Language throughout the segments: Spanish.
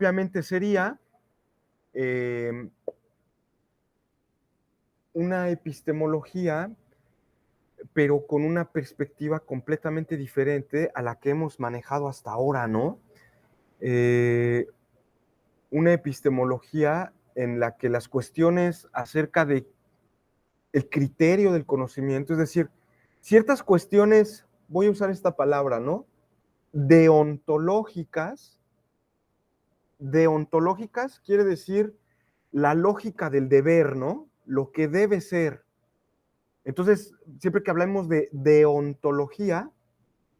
propiamente sería una epistemología, pero con una perspectiva completamente diferente a la que hemos manejado hasta ahora, ¿no? Una epistemología en la que las cuestiones acerca de el criterio del conocimiento, es decir, ciertas cuestiones, voy a usar esta palabra, ¿no? Deontológicas. Deontológicas quiere decir la lógica del deber, ¿no? Lo que debe ser. Entonces, siempre que hablamos de deontología,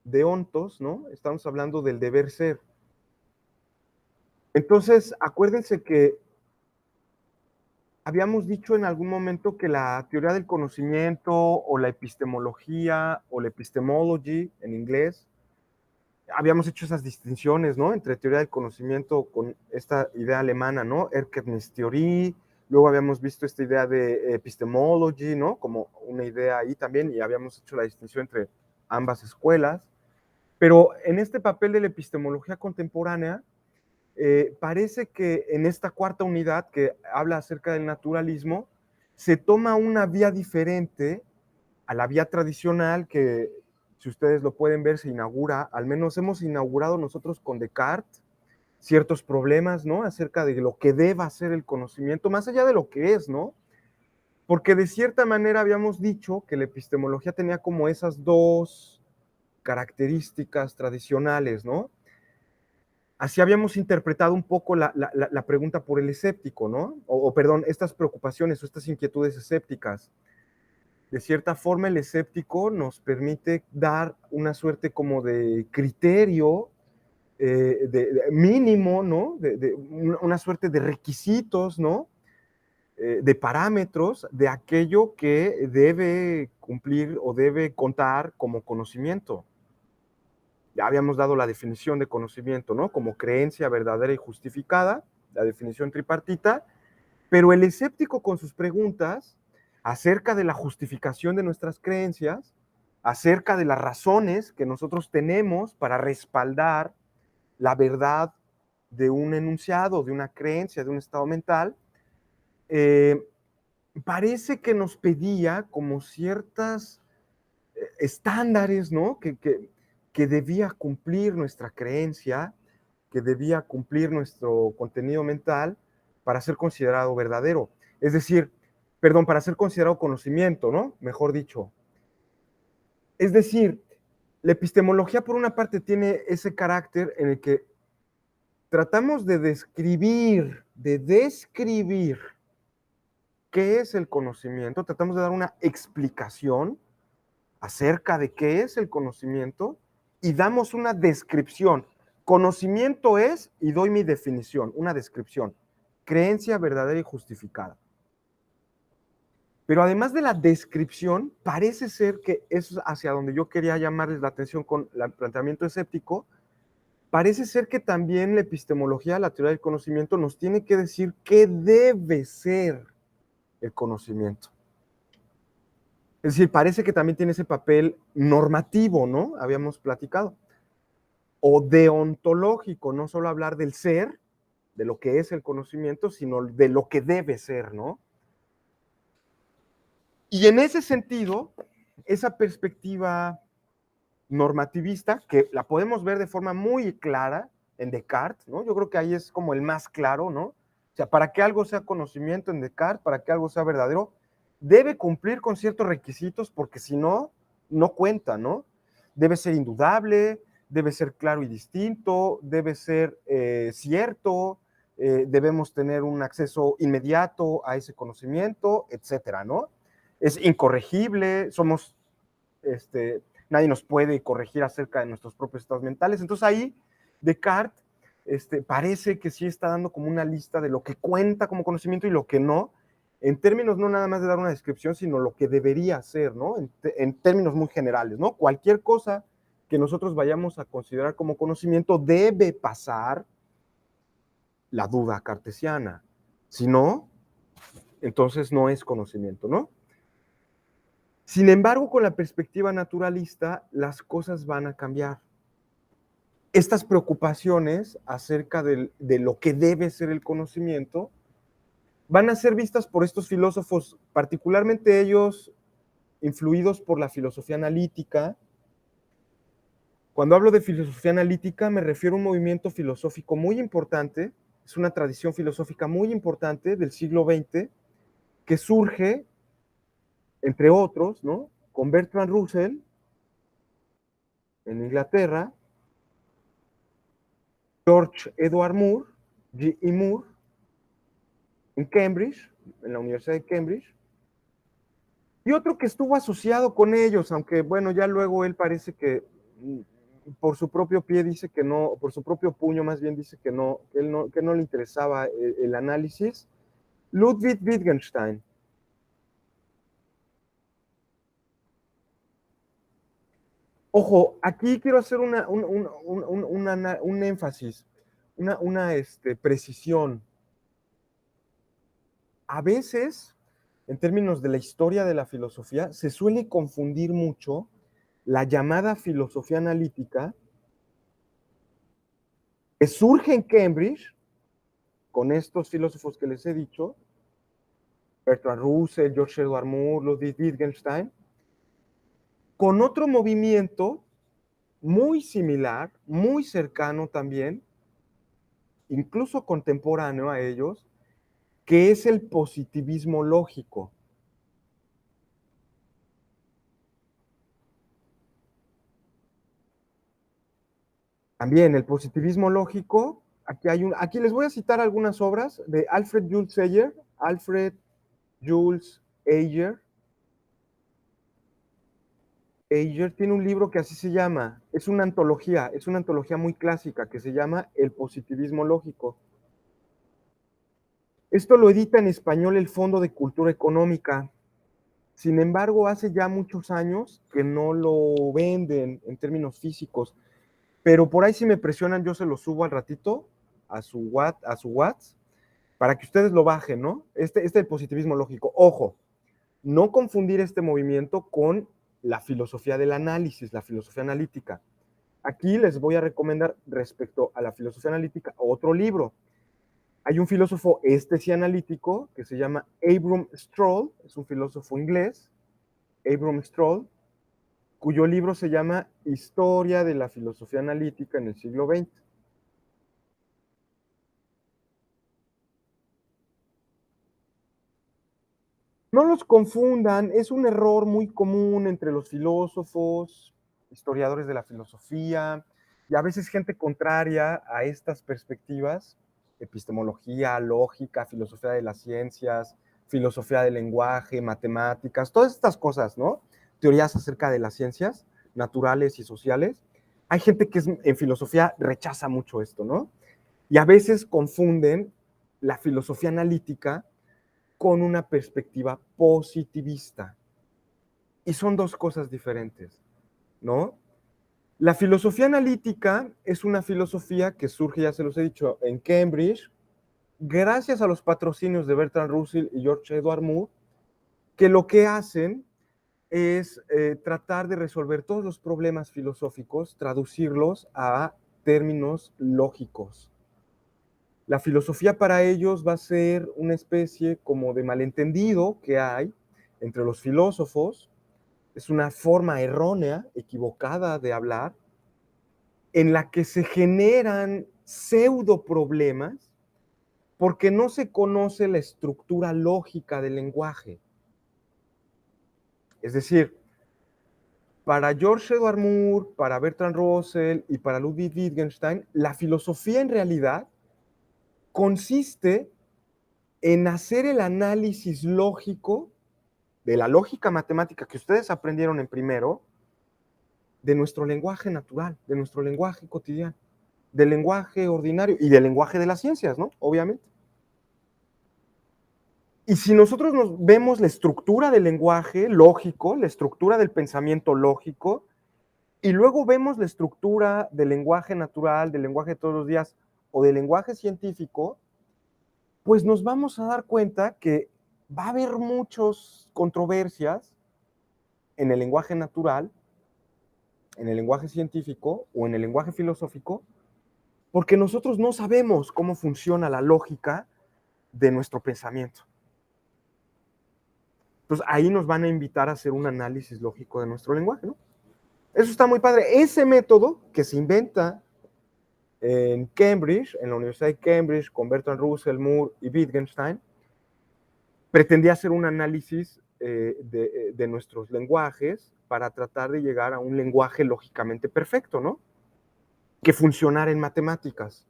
deontos, ¿no? Estamos hablando del deber ser. Entonces, acuérdense que habíamos dicho en algún momento que la teoría del conocimiento o la epistemología o la epistemology en inglés, habíamos hecho esas distinciones, ¿no? Entre teoría del conocimiento con esta idea alemana, ¿no? Erkenntnistheorie, luego habíamos visto esta idea de epistemology, ¿no? Como una idea ahí también, y habíamos hecho la distinción entre ambas escuelas. Pero en este papel de la epistemología contemporánea, parece que en esta cuarta unidad que habla acerca del naturalismo, se toma una vía diferente a la vía tradicional que, si ustedes lo pueden ver, se inaugura, al menos hemos inaugurado nosotros con Descartes, ciertos problemas, ¿no? Acerca de lo que deba ser el conocimiento, más allá de lo que es, ¿no? Porque de cierta manera habíamos dicho que la epistemología tenía como esas dos características tradicionales, ¿no? Así habíamos interpretado un poco la pregunta por el escéptico, ¿no? Perdón, estas preocupaciones o estas inquietudes escépticas. De cierta forma, el escéptico nos permite dar una suerte como de criterio mínimo, ¿no? Una suerte de requisitos, ¿no? De parámetros de aquello que debe cumplir o debe contar como conocimiento. Ya habíamos dado la definición de conocimiento, ¿no? Como creencia verdadera y justificada, la definición tripartita, pero el escéptico con sus preguntas acerca de la justificación de nuestras creencias, acerca de las razones que nosotros tenemos para respaldar la verdad de un enunciado, de una creencia, de un estado mental, parece que nos pedía como ciertas estándares, ¿no? Que debía cumplir nuestra creencia, que debía cumplir nuestro contenido mental para ser considerado verdadero. Es decir, perdón, para ser considerado conocimiento, ¿no? Mejor dicho. Es decir, la epistemología por una parte tiene ese carácter en el que tratamos de describir qué es el conocimiento, tratamos de dar una explicación acerca de qué es el conocimiento y damos una descripción. Conocimiento es, y doy mi definición, una descripción, creencia verdadera y justificada. Pero además de la descripción, parece ser que eso es hacia donde yo quería llamarles la atención con el planteamiento escéptico, parece ser que también la epistemología, la teoría del conocimiento, nos tiene que decir qué debe ser el conocimiento. Es decir, parece que también tiene ese papel normativo, ¿no? Habíamos platicado. O deontológico, no solo hablar del ser, de lo que es el conocimiento, sino de lo que debe ser, ¿no? Y en ese sentido, esa perspectiva normativista, que la podemos ver de forma muy clara en Descartes, ¿no? Yo creo que ahí es como el más claro, ¿no? O sea, para que algo sea conocimiento en Descartes, para que algo sea verdadero, debe cumplir con ciertos requisitos, porque si no, no cuenta, ¿no? Debe ser indudable, debe ser claro y distinto, debe ser cierto, debemos tener un acceso inmediato a ese conocimiento, etcétera, ¿no? Es incorregible, somos, nadie nos puede corregir acerca de nuestros propios estados mentales. Entonces ahí Descartes parece que sí está dando como una lista de lo que cuenta como conocimiento y lo que no, en términos no nada más de dar una descripción, sino lo que debería ser, ¿no? En términos muy generales, ¿no? Cualquier cosa que nosotros vayamos a considerar como conocimiento debe pasar la duda cartesiana. Si no, entonces no es conocimiento, ¿no? Sin embargo, con la perspectiva naturalista, las cosas van a cambiar. estas preocupaciones acerca de lo que debe ser el conocimiento van a ser vistas por estos filósofos, particularmente ellos influidos por la filosofía analítica. Cuando hablo de filosofía analítica me refiero a un movimiento filosófico muy importante, es una tradición filosófica muy importante del siglo XX que surge, entre otros, ¿no? Con Bertrand Russell en Inglaterra, George Edward Moore, G. E. Moore, en Cambridge, en la Universidad de Cambridge, y otro que estuvo asociado con ellos, aunque bueno, ya luego él parece que por su propio pie dice que no, por su propio puño más bien dice que no, que no le interesaba el análisis, Ludwig Wittgenstein. Ojo, aquí quiero hacer un énfasis, precisión. A veces, en términos de la historia de la filosofía, se suele confundir mucho la llamada filosofía analítica que surge en Cambridge con estos filósofos que les he dicho, Bertrand Russell, George Edward Moore, Ludwig Wittgenstein, con otro movimiento muy similar, muy cercano también, incluso contemporáneo a ellos, que es el positivismo lógico. También el positivismo lógico, aquí les voy a citar algunas obras de Alfred Jules Ayer, Alfred Jules Ayer. Ayer tiene un libro que así se llama, es una antología muy clásica que se llama El positivismo lógico. Esto lo edita en español el Fondo de Cultura Económica. Sin embargo, hace ya muchos años que no lo venden en términos físicos, pero por ahí si me presionan yo se lo subo al ratito a su WhatsApp para que ustedes lo bajen, ¿no? Este positivismo lógico. Ojo, no confundir este movimiento con la filosofía del análisis, la filosofía analítica. Aquí les voy a recomendar respecto a la filosofía analítica otro libro. Hay un filósofo sí analítico que se llama Abram Stroll, es un filósofo inglés, Abram Stroll, cuyo libro se llama Historia de la filosofía analítica en el siglo XX. No los confundan, es un error muy común entre los filósofos, historiadores de la filosofía, y a veces gente contraria a estas perspectivas, epistemología, lógica, filosofía de las ciencias, filosofía del lenguaje, matemáticas, todas estas cosas, ¿no? Teorías acerca de las ciencias naturales y sociales. Hay gente que en filosofía rechaza mucho esto, ¿no? Y a veces confunden la filosofía analítica con una perspectiva positivista. Y son dos cosas diferentes, ¿no? La filosofía analítica es una filosofía que surge, ya se los he dicho, en Cambridge, gracias a los patrocinios de Bertrand Russell y George Edward Moore, que lo que hacen es tratar de resolver todos los problemas filosóficos, traducirlos a términos lógicos. La filosofía para ellos va a ser una especie como de malentendido que hay entre los filósofos, es una forma errónea, equivocada de hablar, en la que se generan pseudo problemas porque no se conoce la estructura lógica del lenguaje. Es decir, para George Edward Moore, para Bertrand Russell y para Ludwig Wittgenstein, la filosofía en realidad consiste en hacer el análisis lógico de la lógica matemática que ustedes aprendieron en primero, de nuestro lenguaje natural, de nuestro lenguaje cotidiano, del lenguaje ordinario y del lenguaje de las ciencias, ¿no? Obviamente. Y si nosotros nos vemos la estructura del lenguaje lógico, la estructura del pensamiento lógico, y luego vemos la estructura del lenguaje natural, del lenguaje de todos los días o del lenguaje científico, pues nos vamos a dar cuenta que va a haber muchas controversias en el lenguaje natural en el lenguaje científico o en el lenguaje filosófico, porque nosotros no sabemos cómo funciona la lógica de nuestro pensamiento. Entonces ahí nos van a invitar a hacer un análisis lógico de nuestro lenguaje, ¿no? Eso está muy padre. Ese método que se inventa en Cambridge, en la Universidad de Cambridge, con Bertrand Russell, Moore y Wittgenstein, pretendía hacer un análisis de nuestros lenguajes para tratar de llegar a un lenguaje lógicamente perfecto, ¿no? Que funcionara en matemáticas.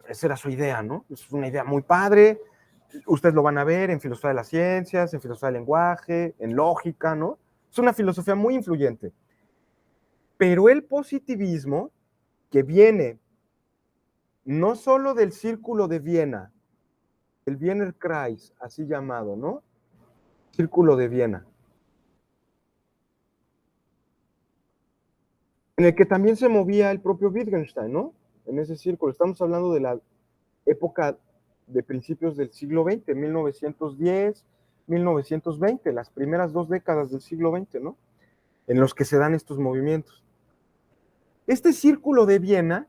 Esa era su idea, ¿no? Es una idea muy padre. Ustedes lo van a ver en filosofía de las ciencias, en filosofía del lenguaje, en lógica, ¿no? Es una filosofía muy influyente. Pero el positivismo, que viene no solo del Círculo de Viena, el Wiener Kreis, así llamado, ¿no? Círculo de Viena, en el que también se movía el propio Wittgenstein, ¿no? En ese círculo. Estamos hablando de la época de principios del siglo XX, 1910, 1920, las primeras 2 décadas del siglo XX, ¿no? En los que se dan estos movimientos. Este círculo de Viena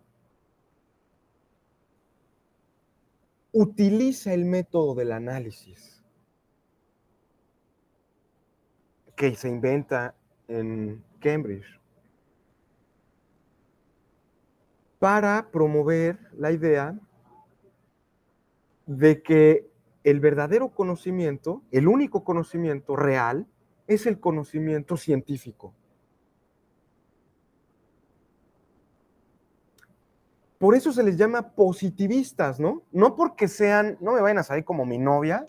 utiliza el método del análisis que se inventa en Cambridge para promover la idea de que el verdadero conocimiento, el único conocimiento real, es el conocimiento científico. Por eso se les llama positivistas, ¿no? No porque sean, no me vayan a salir como mi novia,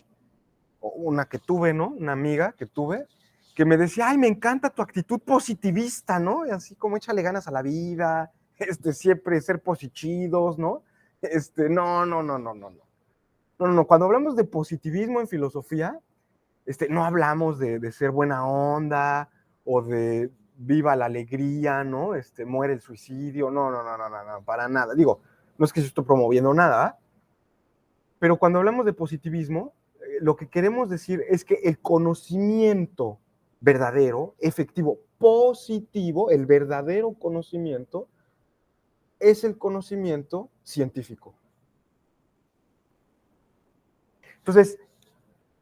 o una que tuve, ¿no? Una amiga que tuve, que me decía, ay, me encanta tu actitud positivista, ¿no? Y así como échale ganas a la vida, siempre ser positivos, ¿no? No, no, no, no, no, no. No, no, no. Cuando hablamos de positivismo en filosofía, no hablamos de ser buena onda o de viva la alegría, ¿no? Muere el suicidio, no, no, no, no, no, no, para nada. Digo, no es que yo estoy promoviendo nada, pero cuando hablamos de positivismo, lo que queremos decir es que el conocimiento verdadero, efectivo, positivo, el verdadero conocimiento, es el conocimiento científico. Entonces,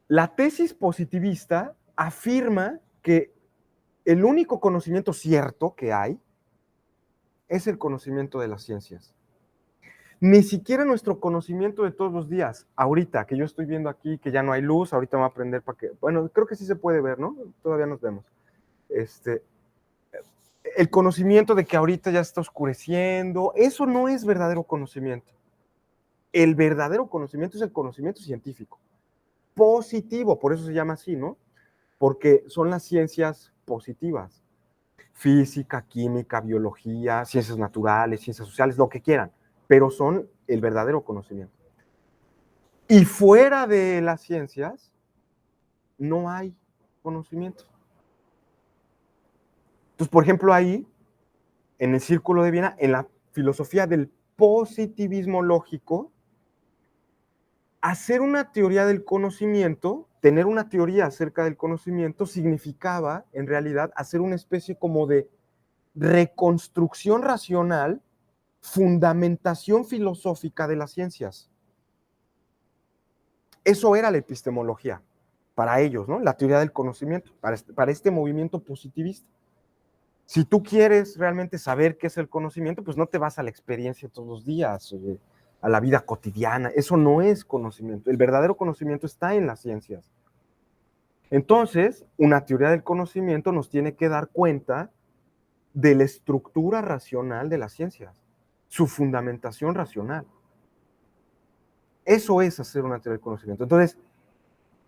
la tesis positivista afirma que el único conocimiento cierto que hay es el conocimiento de las ciencias. Ni siquiera nuestro conocimiento de todos los días, ahorita que yo estoy viendo aquí que ya no hay luz, ahorita me voy a prender para que, bueno, creo que sí se puede ver, ¿no? Todavía nos vemos. El conocimiento de que ahorita ya está oscureciendo, eso no es verdadero conocimiento. El verdadero conocimiento es el conocimiento científico, positivo, por eso se llama así, ¿no? Porque son las ciencias positivas. Física, química, biología, ciencias naturales, ciencias sociales, lo que quieran, pero son el verdadero conocimiento. Y fuera de las ciencias, no hay conocimiento. Entonces, por ejemplo, ahí, en el Círculo de Viena, en la filosofía del positivismo lógico, hacer una teoría del conocimiento, tener una teoría acerca del conocimiento, significaba, en realidad, hacer una especie como de reconstrucción racional, fundamentación filosófica de las ciencias. Eso era la epistemología para ellos, ¿no? La teoría del conocimiento, para este movimiento positivista. Si tú quieres realmente saber qué es el conocimiento, pues no te vas a la experiencia todos los días, a la vida cotidiana. Eso no es conocimiento. El verdadero conocimiento está en las ciencias. Entonces, una teoría del conocimiento nos tiene que dar cuenta de la estructura racional de las ciencias, su fundamentación racional. Eso es hacer una teoría del conocimiento. Entonces,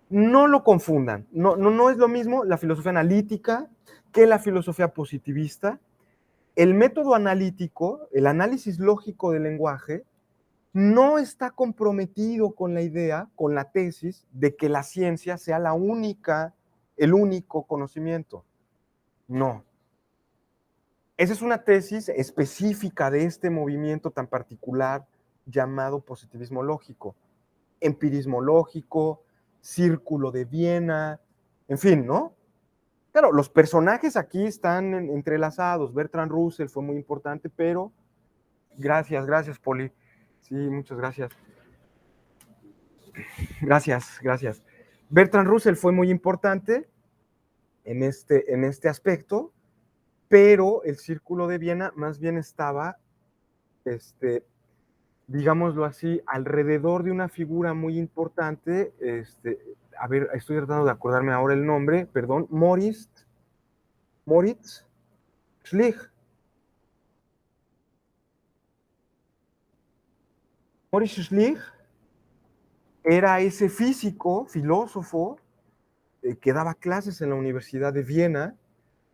no lo confundan. No es lo mismo la filosofía analítica que la filosofía positivista. El método analítico, el análisis lógico del lenguaje, no está comprometido con la idea, con la tesis de que la ciencia sea el único conocimiento. No. Esa es una tesis específica de este movimiento tan particular llamado positivismo lógico, empirismo lógico, círculo de Viena, en fin, ¿no? Claro, los personajes aquí están entrelazados. Bertrand Russell fue muy importante, pero gracias, Poli. Sí, muchas gracias. Gracias. Bertrand Russell fue muy importante en este aspecto, pero el Círculo de Viena más bien estaba, digámoslo así, alrededor de una figura muy importante, a ver, estoy tratando de acordarme ahora el nombre, perdón, Moritz Schlick. Moritz Schlick era ese físico, filósofo, que daba clases en la Universidad de Viena,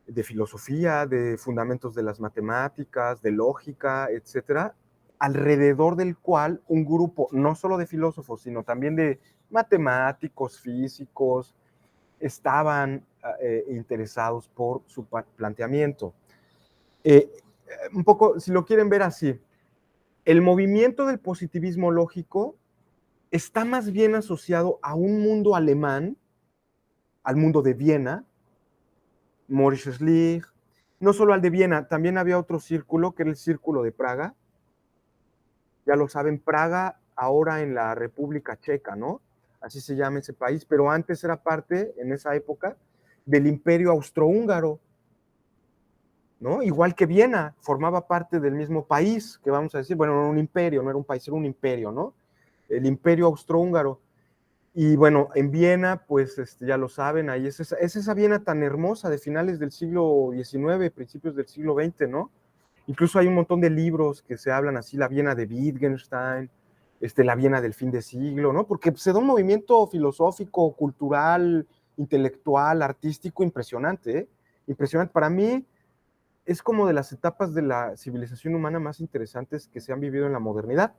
de filosofía, de fundamentos de las matemáticas, de lógica, etcétera, alrededor del cual un grupo no solo de filósofos, sino también de matemáticos, físicos, estaban interesados por su planteamiento. Un poco, si lo quieren ver así, el movimiento del positivismo lógico está más bien asociado a un mundo alemán, al mundo de Viena, Moritz Schlick, no solo al de Viena, también había otro círculo, que era el Círculo de Praga. Ya lo saben, Praga ahora en la República Checa, ¿no? Así se llama ese país, pero antes era parte, en esa época, del Imperio Austrohúngaro, ¿no? Igual que Viena, formaba parte del mismo país, que vamos a decir, bueno, no era un imperio, no era un país, era un imperio, ¿no? El Imperio Austrohúngaro. Y bueno, en Viena, pues ya lo saben, ahí es esa Viena tan hermosa de finales del siglo XIX, principios del siglo XX, ¿no? Incluso hay un montón de libros que se hablan así, la Viena de Wittgenstein, la Viena del fin de siglo, ¿no? Porque se da un movimiento filosófico, cultural, intelectual, artístico impresionante, ¿eh? Impresionante. Para mí es como de las etapas de la civilización humana más interesantes que se han vivido en la modernidad.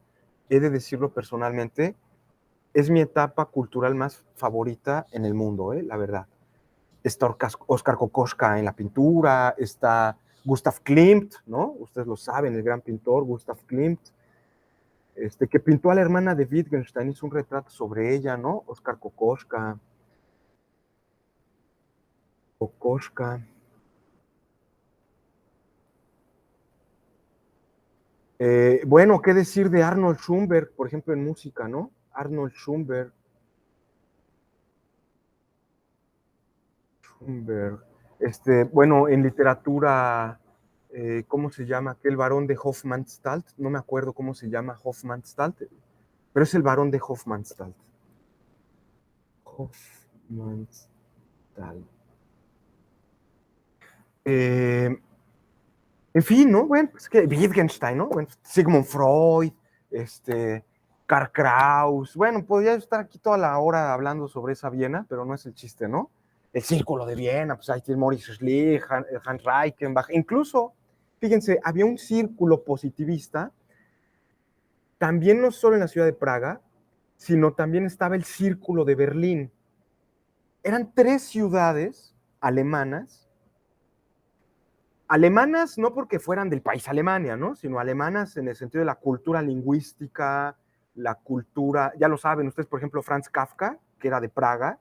He de decirlo personalmente, es mi etapa cultural más favorita en el mundo, la verdad. Está Oskar Kokoschka en la pintura, está Gustav Klimt, ¿no? Ustedes lo saben, el gran pintor Gustav Klimt, que pintó a la hermana de Wittgenstein, hizo un retrato sobre ella, ¿no? Oskar Kokoschka. Kokoschka. Bueno, ¿qué decir de Arnold Schoenberg, por ejemplo, en música, ¿no? Arnold Schoenberg. Bueno, en literatura, ¿cómo se llama? Aquel varón de Hofmannsthal, no me acuerdo cómo se llama Hofmannsthal, pero es el varón de Hofmannsthal. Hofmannsthal. En fin, ¿no? Bueno, pues que Wittgenstein, ¿no? Bueno, Sigmund Freud, Karl Kraus. Bueno, podría estar aquí toda la hora hablando sobre esa Viena, pero no es el chiste, ¿no? El Círculo de Viena, pues ahí tiene Moritz Schlick, Hans Reichenbach. Incluso, fíjense, había un círculo positivista, también no solo en la ciudad de Praga, sino también estaba el Círculo de Berlín. Eran 3 ciudades alemanas no porque fueran del país Alemania, ¿no? Sino alemanas en el sentido de la cultura lingüística, la cultura, ya lo saben ustedes, por ejemplo, Franz Kafka, que era de Praga,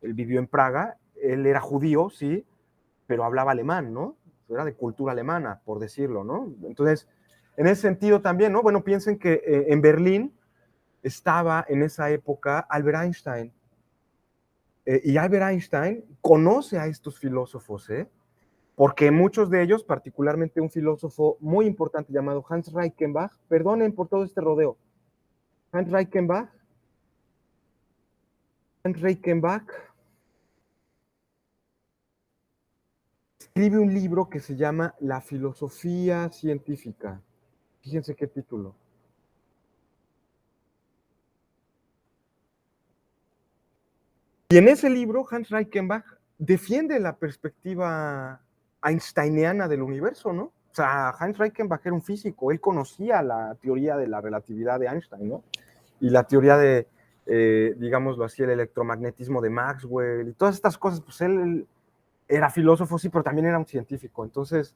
él vivió en Praga, él era judío, sí, pero hablaba alemán, ¿no? Era de cultura alemana, por decirlo, ¿no? Entonces, en ese sentido también, ¿no? Bueno, piensen que en Berlín estaba en esa época Albert Einstein, y Albert Einstein conoce a estos filósofos, porque muchos de ellos, particularmente un filósofo muy importante llamado Hans Reichenbach, perdonen por todo este rodeo, Hans Reichenbach escribe un libro que se llama La filosofía científica. Fíjense qué título. Y en ese libro, Hans Reichenbach defiende la perspectiva einsteiniana del universo, ¿no? O sea, Hans Reichenbach era un físico, él conocía la teoría de la relatividad de Einstein, ¿no? Y la teoría de, digámoslo así, el electromagnetismo de Maxwell y todas estas cosas, pues él era filósofo, sí, pero también era un científico. Entonces,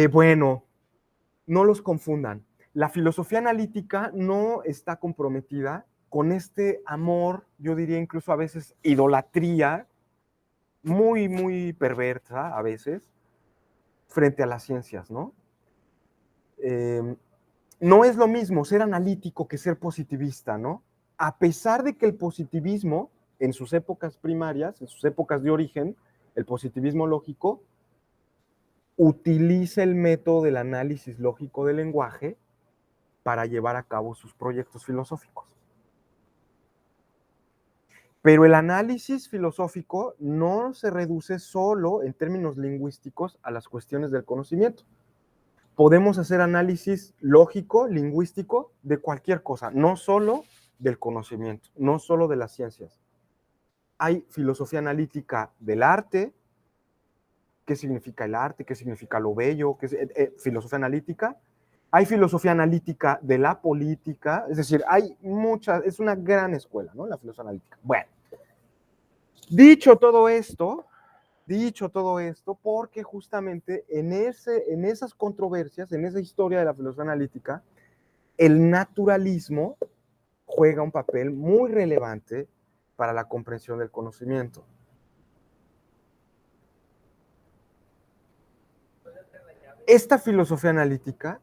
bueno, no los confundan. La filosofía analítica no está comprometida con este amor, yo diría incluso a veces idolatría, muy, muy perversa a veces frente a las ciencias, ¿no? No es lo mismo ser analítico que ser positivista, ¿no? A pesar de que el positivismo, en sus épocas primarias, en sus épocas de origen, el positivismo lógico, utiliza el método del análisis lógico del lenguaje para llevar a cabo sus proyectos filosóficos. Pero el análisis filosófico no se reduce solo en términos lingüísticos a las cuestiones del conocimiento. Podemos hacer análisis lógico, lingüístico, de cualquier cosa, no solo del conocimiento, no solo de las ciencias. Hay filosofía analítica del arte, qué significa el arte, qué significa lo bello, qué es, filosofía analítica. Hay filosofía analítica de la política, es decir, hay muchas, es una gran escuela, ¿no? La filosofía analítica. Bueno, dicho todo esto, porque justamente en esas controversias, en esa historia de la filosofía analítica, el naturalismo juega un papel muy relevante para la comprensión del conocimiento. Esta filosofía analítica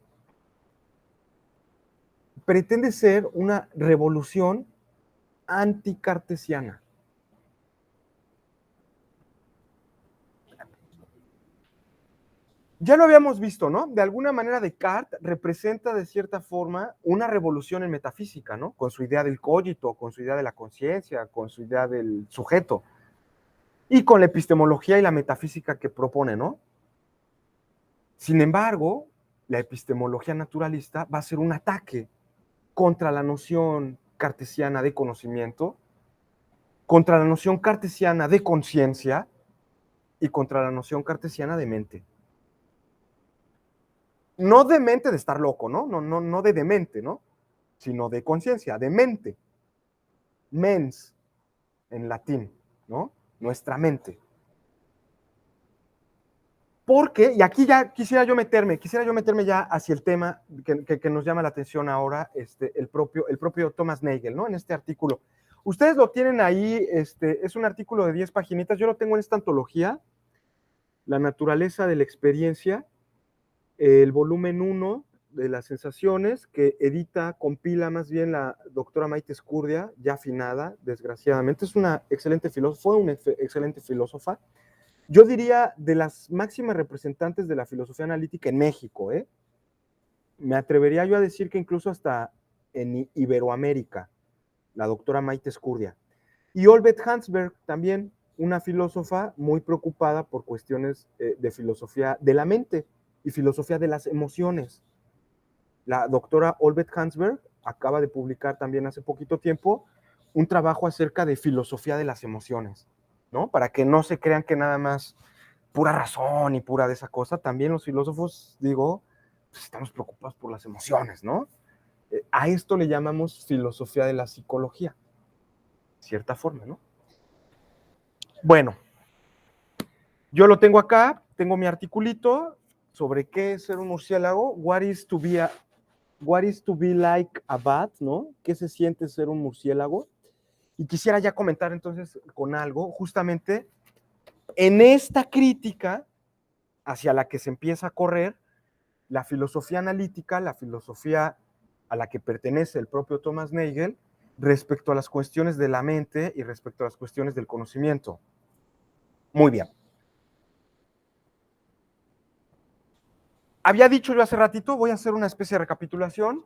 pretende ser una revolución anticartesiana. Ya lo habíamos visto, ¿no? De alguna manera Descartes representa de cierta forma una revolución en metafísica, ¿no? Con su idea del cogito, con su idea de la conciencia, con su idea del sujeto. Y con la epistemología y la metafísica que propone, ¿no? Sin embargo, la epistemología naturalista va a ser un ataque contra la noción cartesiana de conocimiento, contra la noción cartesiana de conciencia y contra la noción cartesiana de mente. No de mente de estar loco, ¿no? No de demente, ¿no? Sino de conciencia, de mente. Mens, en latín, ¿no? Nuestra mente. Porque, y aquí ya quisiera yo meterme ya hacia el tema que nos llama la atención ahora, el propio Thomas Nagel, ¿no? En este artículo. Ustedes lo tienen ahí, es un artículo de 10 paginitas, yo lo tengo en esta antología, La naturaleza de la experiencia, el volumen 1 de las sensaciones, que edita, compila más bien la doctora Maite Escurdia, ya afinada, desgraciadamente. Es una excelente filósofa, fue una excelente filósofa. Yo diría de las máximas representantes de la filosofía analítica en México, ¿eh? Me atrevería yo a decir que incluso hasta en Iberoamérica, la doctora Maite Escurdia. Y Olbeth Hansberg, también una filósofa muy preocupada por cuestiones de filosofía de la mente y filosofía de las emociones. La doctora Olbeth Hansberg acaba de publicar también hace poquito tiempo un trabajo acerca de filosofía de las emociones, ¿no? Para que no se crean que nada más pura razón y pura de esa cosa, también los filósofos, digo, pues estamos preocupados por las emociones, ¿no? A esto le llamamos filosofía de la psicología, de cierta forma, ¿no? Bueno, yo lo tengo acá, tengo mi articulito sobre qué es ser un murciélago, what is to be like a bat, ¿no? ¿Qué se siente ser un murciélago? Y quisiera ya comentar entonces con algo, justamente en esta crítica hacia la que se empieza a correr la filosofía analítica, la filosofía a la que pertenece el propio Thomas Nagel, respecto a las cuestiones de la mente y respecto a las cuestiones del conocimiento. Muy bien. Había dicho yo hace ratito, voy a hacer una especie de recapitulación.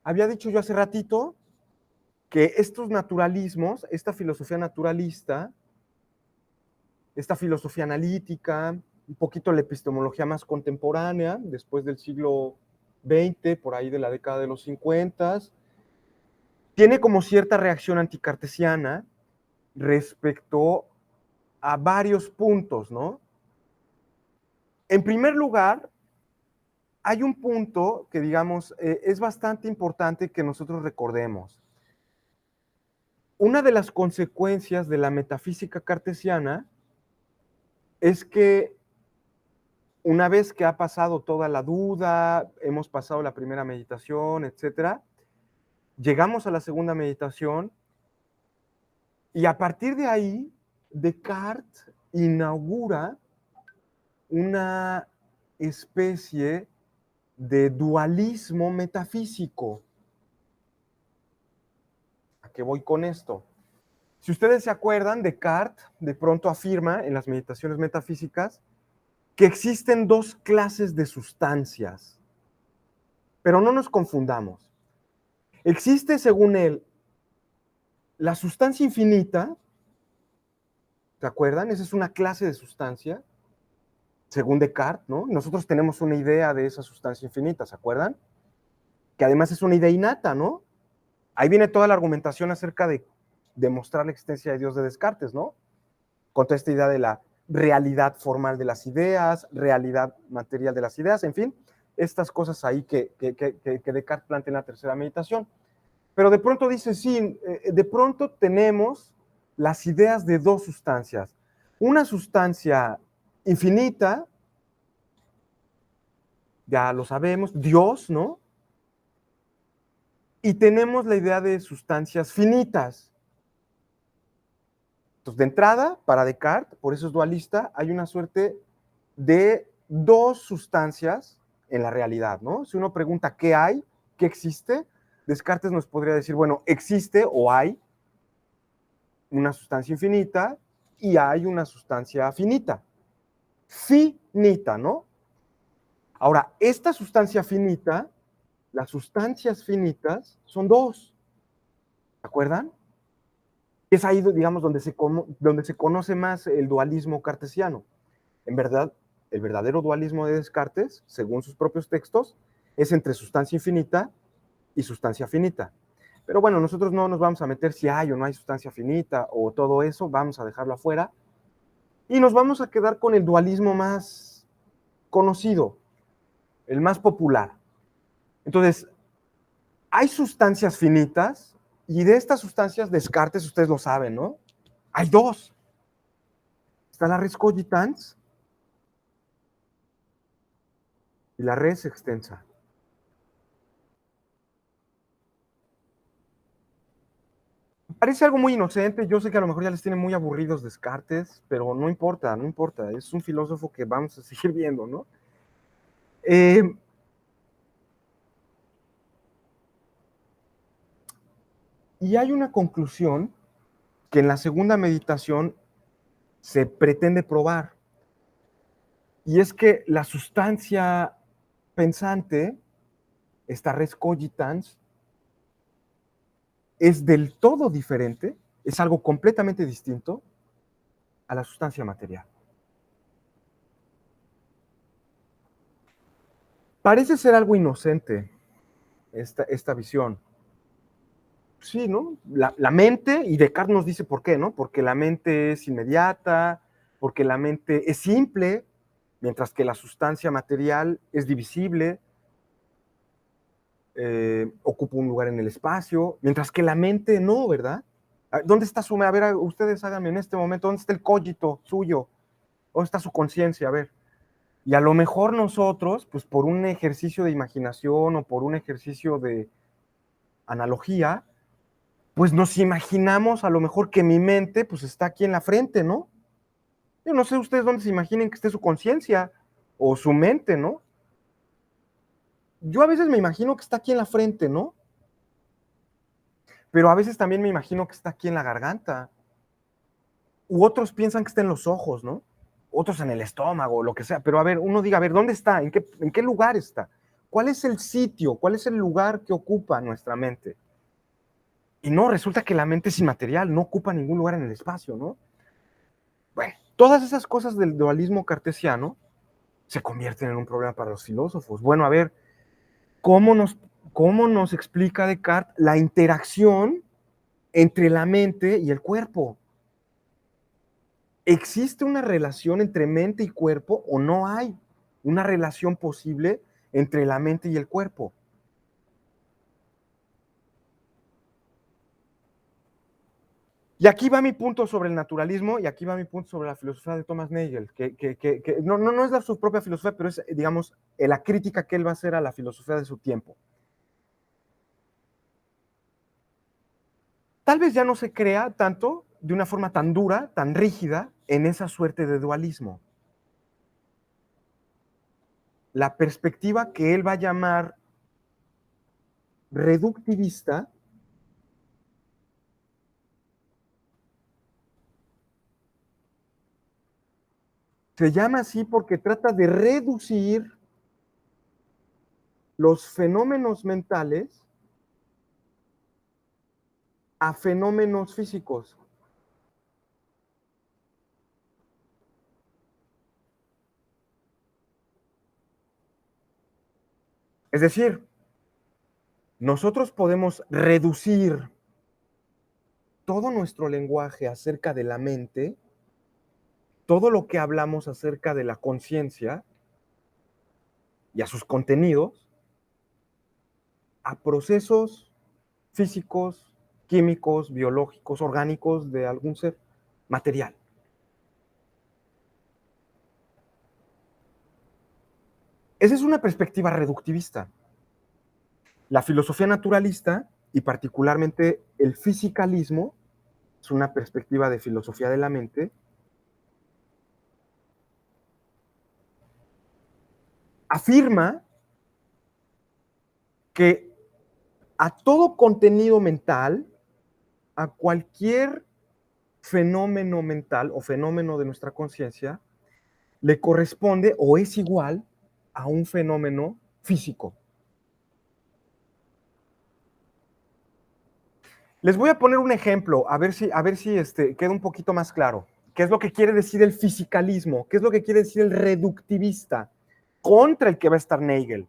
Había dicho yo hace ratito que estos naturalismos, esta filosofía naturalista, esta filosofía analítica, un poquito la epistemología más contemporánea, después del siglo XX, por ahí de la década de los 50, tiene como cierta reacción anticartesiana respecto a varios puntos, ¿no? En primer lugar, hay un punto que, digamos, es bastante importante que nosotros recordemos. Una de las consecuencias de la metafísica cartesiana es que una vez que ha pasado toda la duda, hemos pasado la primera meditación, etcétera, llegamos a la segunda meditación y a partir de ahí Descartes inaugura una especie de dualismo metafísico. ¿A qué voy con esto? Si ustedes se acuerdan, Descartes de pronto afirma en las meditaciones metafísicas que existen dos clases de sustancias, pero no nos confundamos. Existe, según él, la sustancia infinita, ¿se acuerdan? Esa es una clase de sustancia, según Descartes, ¿no? Nosotros tenemos una idea de esa sustancia infinita, ¿se acuerdan? Que además es una idea innata, ¿no? Ahí viene toda la argumentación acerca de demostrar la existencia de Dios de Descartes, ¿no? Con toda esta idea de la realidad formal de las ideas, realidad material de las ideas, en fin, estas cosas ahí que Descartes plantea en la tercera meditación. Pero de pronto dice, sí, de pronto tenemos las ideas de dos sustancias. Una sustancia infinita, ya lo sabemos, Dios, ¿no? Y tenemos la idea de sustancias finitas. Entonces, de entrada, para Descartes, por eso es dualista, hay una suerte de dos sustancias en la realidad, ¿no? Si uno pregunta qué hay, qué existe, Descartes nos podría decir, bueno, existe o hay una sustancia infinita y hay una sustancia finita. Finita, ¿no? Ahora, esta sustancia finita, las sustancias finitas son dos, ¿se acuerdan? Es ahí, digamos, donde se conoce más el dualismo cartesiano. En verdad, el verdadero dualismo de Descartes, según sus propios textos, es entre sustancia infinita y sustancia finita. Pero bueno, nosotros no nos vamos a meter si hay o no hay sustancia finita o todo eso, vamos a dejarlo afuera. Y nos vamos a quedar con el dualismo más conocido, el más popular. Entonces, hay sustancias finitas y de estas sustancias, Descartes, ustedes lo saben, ¿no? Hay dos. Está la res cogitans y la res extensa. Parece algo muy inocente, yo sé que a lo mejor ya les tienen muy aburridos Descartes, pero no importa, no importa, es un filósofo que vamos a seguir viendo, ¿no? Y hay una conclusión que en la segunda meditación se pretende probar, y es que la sustancia pensante, esta res cogitans, es del todo diferente, es algo completamente distinto a la sustancia material. Parece ser algo inocente esta visión. Sí, ¿no? La mente, y Descartes nos dice por qué, ¿no? Porque la mente es inmediata, porque la mente es simple, mientras que la sustancia material es divisible, ocupa un lugar en el espacio, mientras que la mente no, ¿verdad? ¿Dónde está su mente? A ver, ustedes háganme en este momento, ¿dónde está el cogito suyo? ¿Dónde está su conciencia? A ver. Y a lo mejor nosotros, pues por un ejercicio de imaginación o por un ejercicio de analogía, pues nos imaginamos a lo mejor que mi mente pues está aquí en la frente, ¿no? Yo no sé ustedes dónde se imaginen que esté su conciencia o su mente, ¿no? Yo a veces me imagino que está aquí en la frente, ¿no? Pero a veces también me imagino que está aquí en la garganta. U otros piensan que está en los ojos, ¿no? Otros en el estómago, lo que sea. Pero a ver, uno diga, a ver, ¿dónde está? ¿En qué lugar está? ¿Cuál es el sitio? ¿Cuál es el lugar que ocupa nuestra mente? Y no, resulta que la mente es inmaterial, no ocupa ningún lugar en el espacio, ¿no? Bueno, todas esas cosas del dualismo cartesiano se convierten en un problema para los filósofos. Bueno, a ver, ¿cómo nos explica Descartes la interacción entre la mente y el cuerpo? ¿Existe una relación entre mente y cuerpo o no hay una relación posible entre la mente y el cuerpo? Y aquí va mi punto sobre el naturalismo y aquí va mi punto sobre la filosofía de Thomas Nagel, que no es su propia filosofía, pero es, digamos, la crítica que él va a hacer a la filosofía de su tiempo. Tal vez ya no se crea tanto de una forma tan dura, tan rígida, en esa suerte de dualismo. La perspectiva que él va a llamar reductivista se llama así porque trata de reducir los fenómenos mentales a fenómenos físicos. Es decir, nosotros podemos reducir todo nuestro lenguaje acerca de la mente, todo lo que hablamos acerca de la conciencia y a sus contenidos, a procesos físicos, químicos, biológicos, orgánicos de algún ser material. Esa es una perspectiva reductivista. La filosofía naturalista, y particularmente el fisicalismo, es una perspectiva de filosofía de la mente, afirma que a todo contenido mental, a cualquier fenómeno mental o fenómeno de nuestra conciencia, le corresponde o es igual a un fenómeno físico. Les voy a poner un ejemplo, a ver si queda un poquito más claro. ¿Qué es lo que quiere decir el fisicalismo? ¿Qué es lo que quiere decir el reductivista? Contra el que va a estar Nagel.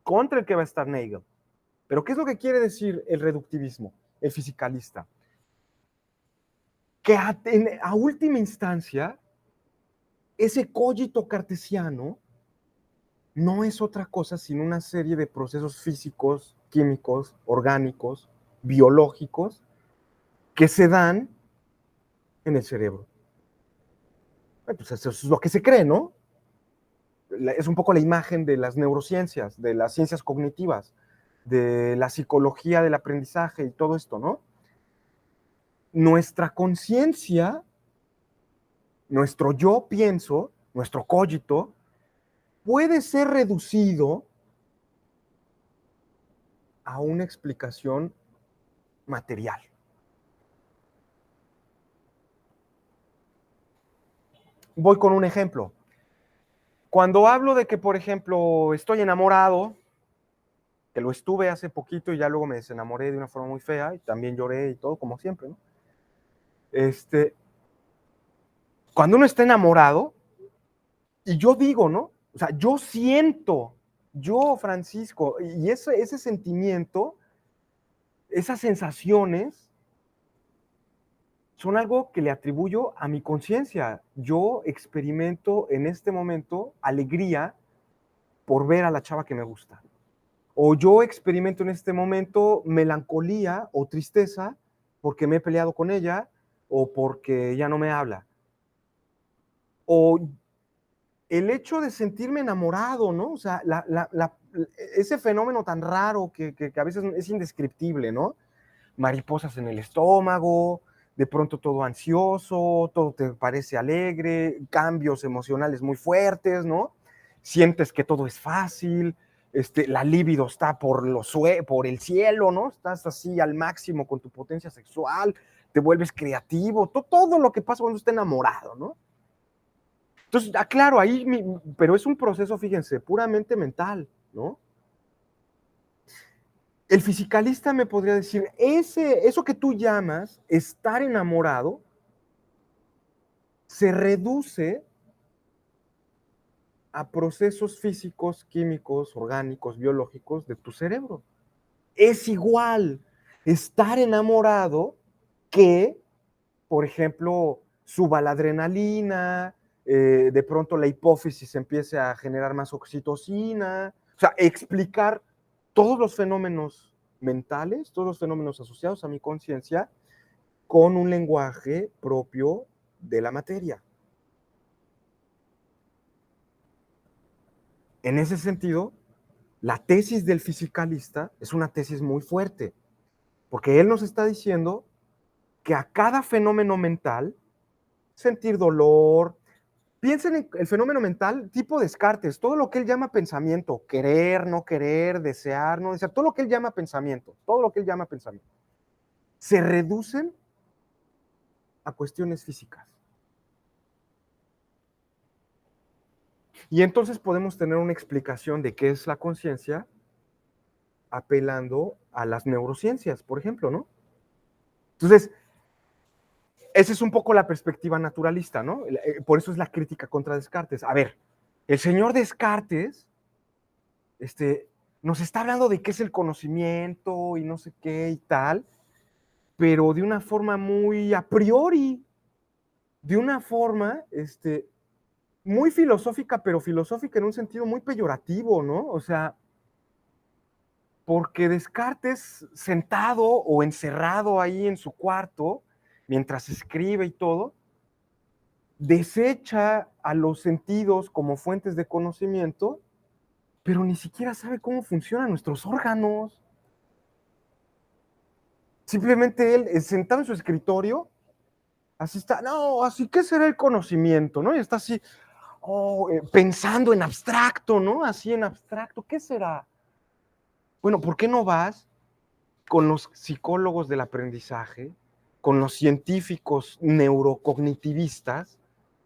Contra el que va a estar Nagel. Pero ¿qué es lo que quiere decir el reductivismo? El fisicalista. Que a última instancia, ese cogito cartesiano no es otra cosa sino una serie de procesos físicos, químicos, orgánicos, biológicos, que se dan en el cerebro. Pues eso es lo que se cree, ¿no? Es un poco la imagen de las neurociencias, de las ciencias cognitivas, de la psicología del aprendizaje y todo esto, ¿no? Nuestra conciencia, nuestro yo pienso, nuestro cogito, puede ser reducido a una explicación material. Voy con un ejemplo. Cuando hablo de que, por ejemplo, estoy enamorado, que lo estuve hace poquito y ya luego me desenamoré de una forma muy fea y también lloré y todo, como siempre, ¿no? Cuando uno está enamorado, y yo digo, ¿no? O sea, yo siento, yo, Francisco, y ese sentimiento, esas sensaciones, son algo que le atribuyo a mi conciencia. Yo experimento en este momento alegría por ver a la chava que me gusta. O yo experimento en este momento melancolía o tristeza porque me he peleado con ella o porque ya no me habla. O el hecho de sentirme enamorado, ¿no? O sea, ese fenómeno tan raro que a veces es indescriptible, ¿no? Mariposas en el estómago, de pronto todo ansioso, todo te parece alegre, cambios emocionales muy fuertes, ¿no? Sientes que todo es fácil, la libido está por el cielo, ¿no? Estás así al máximo con tu potencia sexual, te vuelves creativo, todo lo que pasa cuando estás enamorado, ¿no? Entonces, claro, pero es un proceso, fíjense, puramente mental, ¿no? El fisicalista me podría decir, eso que tú llamas estar enamorado se reduce a procesos físicos, químicos, orgánicos, biológicos de tu cerebro. Es igual estar enamorado que, por ejemplo, suba la adrenalina, de pronto la hipófisis empiece a generar más oxitocina, o sea, explicar todos los fenómenos mentales, todos los fenómenos asociados a mi conciencia con un lenguaje propio de la materia. En ese sentido, la tesis del fisicalista es una tesis muy fuerte, porque él nos está diciendo que a cada fenómeno mental, sentir dolor, piensen en el fenómeno mental tipo Descartes, todo lo que él llama pensamiento, querer, no querer, desear, no desear, todo lo que él llama pensamiento, todo lo que él llama pensamiento, se reducen a cuestiones físicas. Y entonces podemos tener una explicación de qué es la conciencia apelando a las neurociencias, por ejemplo, ¿no? Entonces, esa es un poco la perspectiva naturalista, ¿no? Por eso es la crítica contra Descartes. A ver, el señor Descartes nos está hablando de qué es el conocimiento y no sé qué y tal, pero de una forma muy a priori, de una forma muy filosófica, pero filosófica en un sentido muy peyorativo, ¿no? O sea, porque Descartes sentado o encerrado ahí en su cuarto, mientras escribe y todo, desecha a los sentidos como fuentes de conocimiento, pero ni siquiera sabe cómo funcionan nuestros órganos. Simplemente él, sentado en su escritorio, así está, no, así, ¿qué será el conocimiento? ¿No? Y está así, pensando en abstracto, ¿no? Así en abstracto, ¿qué será? Bueno, ¿por qué no vas con los psicólogos del aprendizaje, con los científicos neurocognitivistas,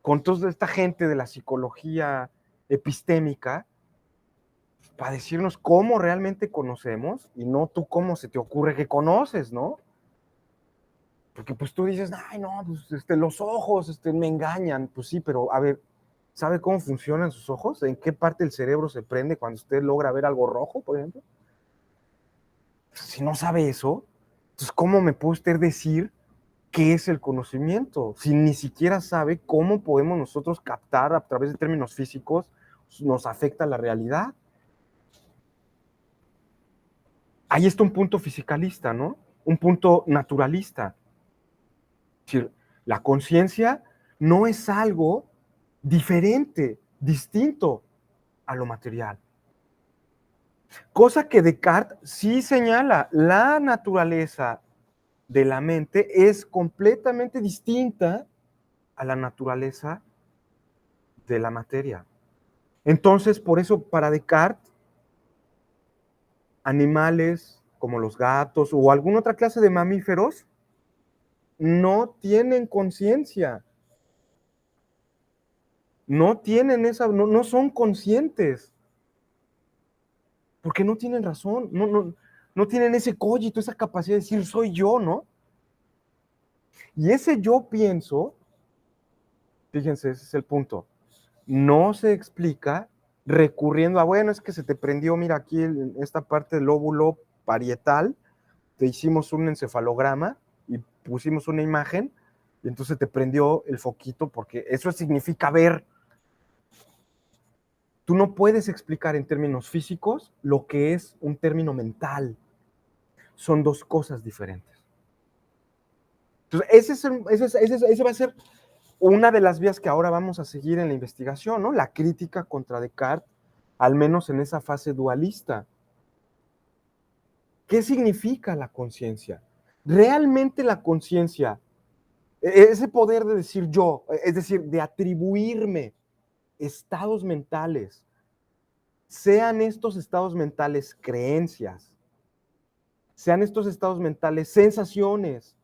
con toda esta gente de la psicología epistémica, para decirnos cómo realmente conocemos y no tú cómo se te ocurre que conoces, ¿no? Porque pues tú dices, ay, no, pues los ojos me engañan. Pues sí, pero a ver, ¿sabe cómo funcionan sus ojos? ¿En qué parte del cerebro se prende cuando usted logra ver algo rojo, por ejemplo? Si no sabe eso, entonces ¿cómo me puede usted decir qué es el conocimiento? Si ni siquiera sabe cómo podemos nosotros captar a través de términos físicos, nos afecta la realidad. Ahí está un punto fisicalista, ¿no? Un punto naturalista. Es decir, la conciencia no es algo diferente, distinto a lo material. Cosa que Descartes sí señala, la naturaleza de la mente es completamente distinta a la naturaleza de la materia. Entonces, por eso, para Descartes, animales como los gatos o alguna otra clase de mamíferos no tienen conciencia, no tienen esa, no son conscientes, porque no tienen razón, no tienen ese cogito, esa capacidad de decir soy yo, ¿no? Y ese yo pienso, fíjense, ese es el punto, no se explica recurriendo a, bueno, es que se te prendió, mira aquí en esta parte del lóbulo parietal, te hicimos un encefalograma y pusimos una imagen, y entonces te prendió el foquito, porque eso significa ver. Tú no puedes explicar en términos físicos lo que es un término mental. Son dos cosas diferentes. Entonces, ese va a ser una de las vías que ahora vamos a seguir en la investigación, ¿no? La crítica contra Descartes, al menos en esa fase dualista. ¿Qué significa la conciencia? Realmente la conciencia, ese poder de decir yo, es decir, de atribuirme estados mentales, sean estos estados mentales creencias, sean estos estados mentales sensaciones,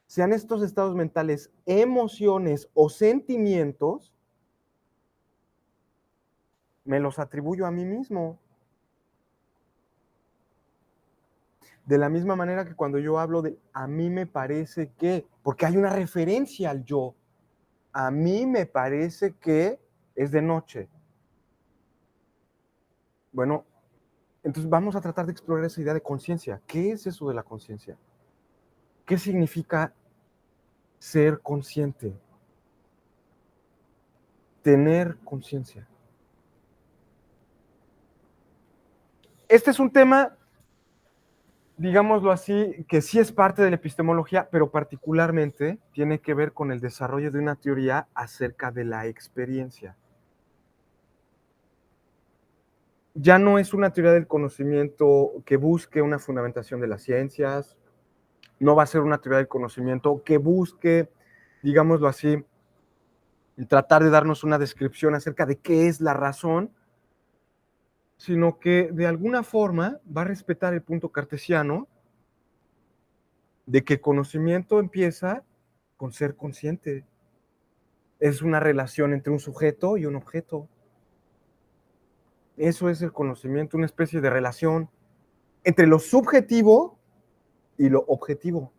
sean estos estados mentales emociones o sentimientos, me los atribuyo a mí mismo. De la misma manera que cuando yo hablo de a mí me parece que, porque hay una referencia al yo, a mí me parece que es de noche. Bueno, entonces vamos a tratar de explorar esa idea de conciencia. ¿Qué es eso de la conciencia? ¿Qué significa ser consciente? Tener conciencia. Este es un tema, digámoslo así, que sí es parte de la epistemología, pero particularmente tiene que ver con el desarrollo de una teoría acerca de la experiencia. Ya no es una teoría del conocimiento que busque una fundamentación de las ciencias, No va a ser una teoría del conocimiento que busque, digámoslo así, tratar de darnos una descripción acerca de qué es la razón, sino que de alguna forma va a respetar el punto cartesiano de que conocimiento empieza con ser consciente. Es una relación entre un sujeto y un objeto. Eso es el conocimiento, una especie de relación entre lo subjetivo y lo objetivo.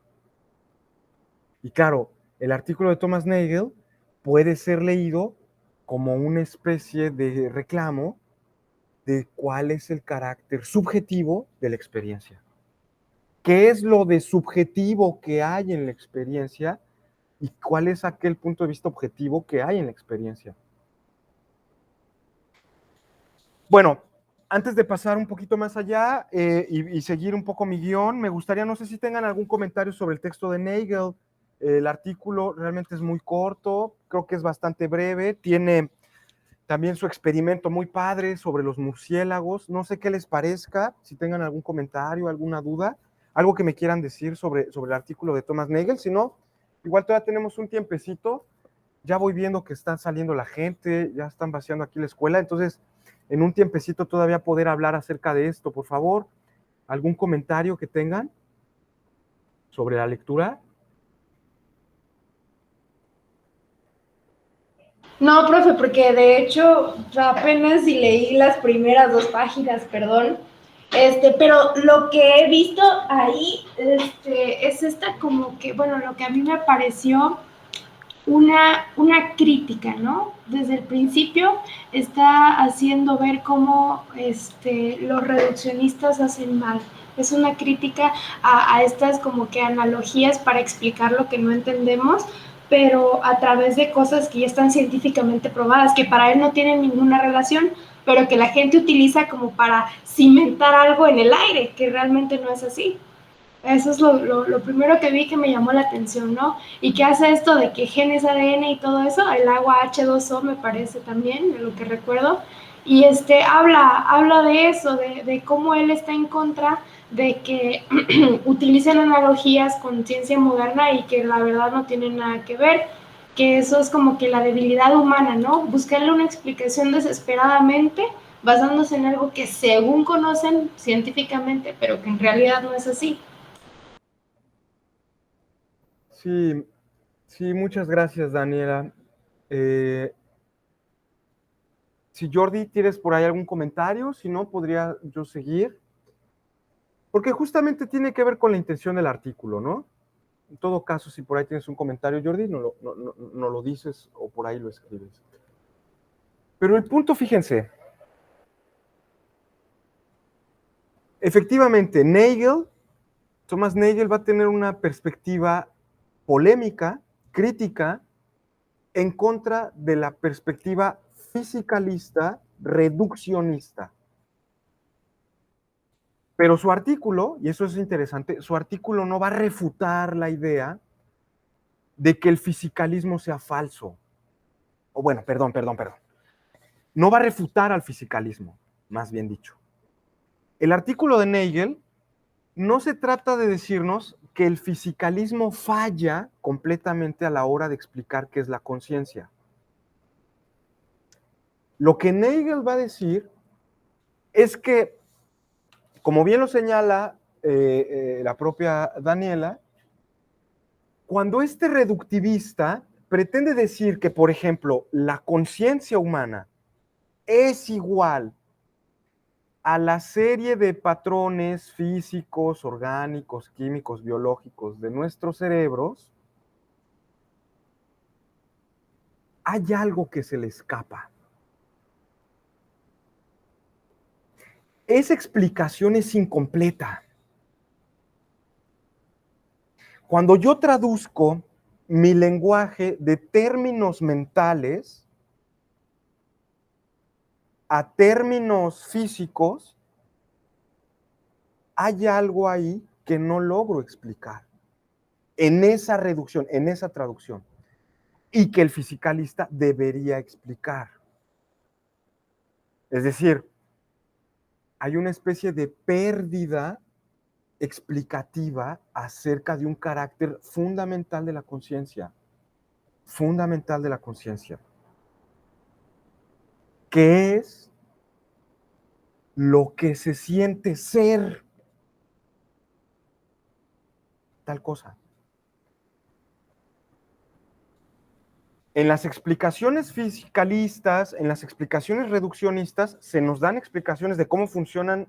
Y claro, el artículo de Thomas Nagel puede ser leído como una especie de reclamo de cuál es el carácter subjetivo de la experiencia. ¿Qué es lo de subjetivo que hay en la experiencia y cuál es aquel punto de vista objetivo que hay en la experiencia? Bueno, antes de pasar un poquito más allá y seguir un poco mi guión, me gustaría, no sé si tengan algún comentario sobre el texto de Nagel. El artículo realmente es muy corto, creo que es bastante breve, tiene también su experimento muy padre sobre los murciélagos. No sé qué les parezca, si tengan algún comentario, alguna duda, algo que me quieran decir sobre el artículo de Thomas Nagel. Si no, igual todavía tenemos un tiempecito. Ya voy viendo que están saliendo la gente, ya están vaciando aquí la escuela, entonces en un tiempecito todavía poder hablar acerca de esto, por favor. ¿Algún comentario que tengan sobre la lectura? No, profe, porque de hecho apenas si leí las primeras 2 páginas, perdón. Pero lo que he visto ahí es esta como que, bueno, lo que a mí me pareció una crítica, ¿no? Desde el principio está haciendo ver cómo los reduccionistas hacen mal. Es una crítica a estas como que analogías para explicar lo que no entendemos, pero a través de cosas que ya están científicamente probadas, que para él no tienen ninguna relación, pero que la gente utiliza como para cimentar algo en el aire, que realmente no es así. Eso es lo primero que vi que me llamó la atención, ¿no? Y qué hace esto de que genes, ADN y todo eso, el agua H2O me parece también, de lo que recuerdo, y habla de eso, de cómo él está en contra de que utilicen analogías con ciencia moderna y que la verdad no tienen nada que ver, que eso es como que la debilidad humana, ¿no? Buscarle una explicación desesperadamente basándose en algo que según conocen científicamente, pero que en realidad no es así. Sí, sí, muchas gracias, Daniela. Si Jordi, ¿tienes por ahí algún comentario? Si no, podría yo seguir. Porque justamente tiene que ver con la intención del artículo, ¿no? En todo caso, si por ahí tienes un comentario, Jordi, no lo dices o por ahí lo escribes. Pero el punto, fíjense, efectivamente, Thomas Nagel va a tener una perspectiva polémica, crítica, en contra de la perspectiva fisicalista, reduccionista. Pero su artículo, y eso es interesante, su artículo no va a refutar la idea de que el fisicalismo sea falso. O bueno, perdón. No va a refutar al fisicalismo, más bien dicho. El artículo de Nagel no se trata de decirnos que el fisicalismo falla completamente a la hora de explicar qué es la conciencia. Lo que Nagel va a decir es que, como bien lo señala la propia Daniela, cuando este reductivista pretende decir que, por ejemplo, la conciencia humana es igual a la serie de patrones físicos, orgánicos, químicos, biológicos de nuestros cerebros, hay algo que se le escapa. Esa explicación es incompleta. Cuando yo traduzco mi lenguaje de términos mentales a términos físicos, hay algo ahí que no logro explicar en esa reducción, en esa traducción, y que el fisicalista debería explicar. Es decir, hay una especie de pérdida explicativa acerca de un carácter fundamental de la conciencia, fundamental de la conciencia, que es lo que se siente ser tal cosa. En las explicaciones fisicalistas, en las explicaciones reduccionistas, se nos dan explicaciones de cómo funcionan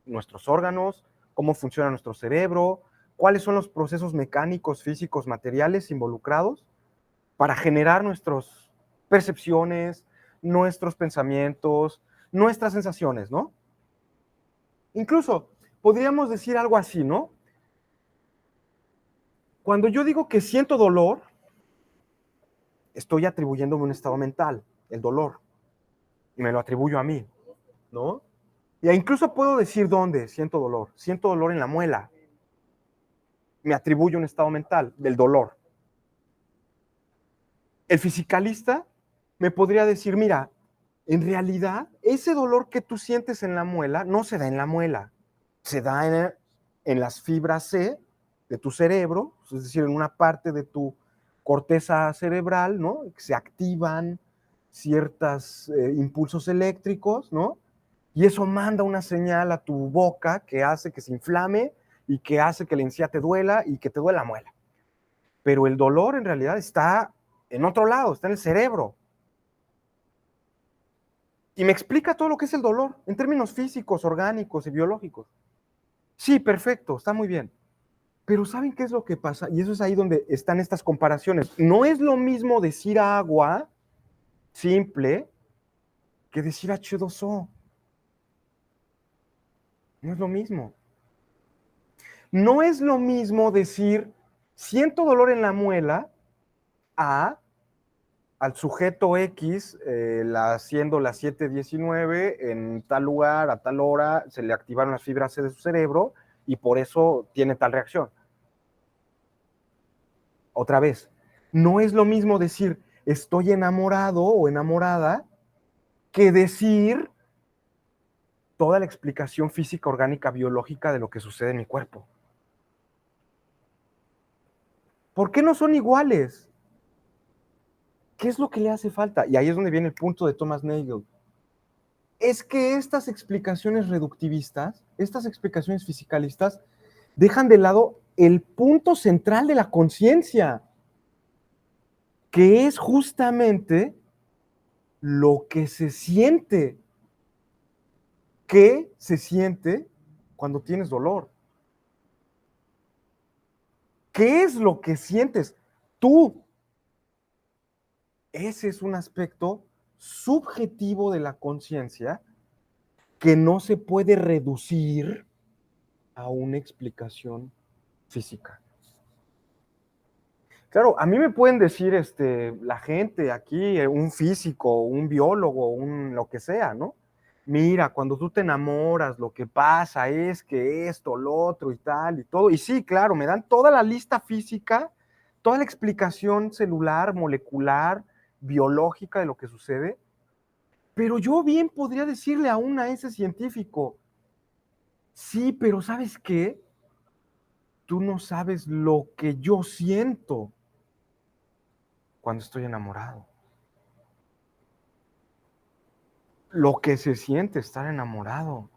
nuestros órganos, cómo funciona nuestro cerebro, cuáles son los procesos mecánicos, físicos, materiales involucrados para generar nuestras percepciones, nuestros pensamientos, nuestras sensaciones, ¿no? Incluso podríamos decir algo así, ¿no? Cuando yo digo que siento dolor, estoy atribuyéndome un estado mental, el dolor, y me lo atribuyo a mí, ¿no? Y incluso puedo decir dónde siento dolor en la muela, me atribuyo un estado mental del dolor. El fisicalista me podría decir, mira, en realidad ese dolor que tú sientes en la muela no se da en la muela, se da en las fibras C de tu cerebro, es decir, en una parte de tu corteza cerebral, ¿no? Se activan ciertos impulsos eléctricos, ¿no? Y eso manda una señal a tu boca que hace que se inflame y que hace que la encía te duela y que te duela la muela. Pero el dolor en realidad está en otro lado, está en el cerebro. Y me explica todo lo que es el dolor en términos físicos, orgánicos y biológicos. Sí, perfecto, está muy bien. Pero ¿saben qué es lo que pasa? Y eso es ahí donde están estas comparaciones. No es lo mismo decir agua simple que decir H2O. No es lo mismo. No es lo mismo decir siento dolor en la muela al sujeto X, siendo las 7:19, en tal lugar, a tal hora, se le activaron las fibras C de su cerebro y por eso tiene tal reacción. Otra vez, no es lo mismo decir estoy enamorado o enamorada que decir toda la explicación física, orgánica, biológica de lo que sucede en mi cuerpo. ¿Por qué no son iguales? ¿Qué es lo que le hace falta? Y ahí es donde viene el punto de Thomas Nagel. Es que estas explicaciones reductivistas, estas explicaciones fisicalistas, dejan de lado el punto central de la conciencia, que es justamente lo que se siente. ¿Qué se siente cuando tienes dolor? ¿Qué es lo que sientes tú? Ese es un aspecto subjetivo de la conciencia que no se puede reducir a una explicación física. Claro, a mí me pueden decir la gente aquí, un físico, un biólogo, lo que sea, ¿no? Mira, cuando tú te enamoras, lo que pasa es que esto, lo otro y tal y todo. Y sí, claro, me dan toda la lista física, toda la explicación celular, molecular, biológica de lo que sucede. Pero yo bien podría decirle aún a ese científico, sí, pero ¿sabes qué? Tú no sabes lo que yo siento cuando estoy enamorado. Lo que se siente estar enamorado.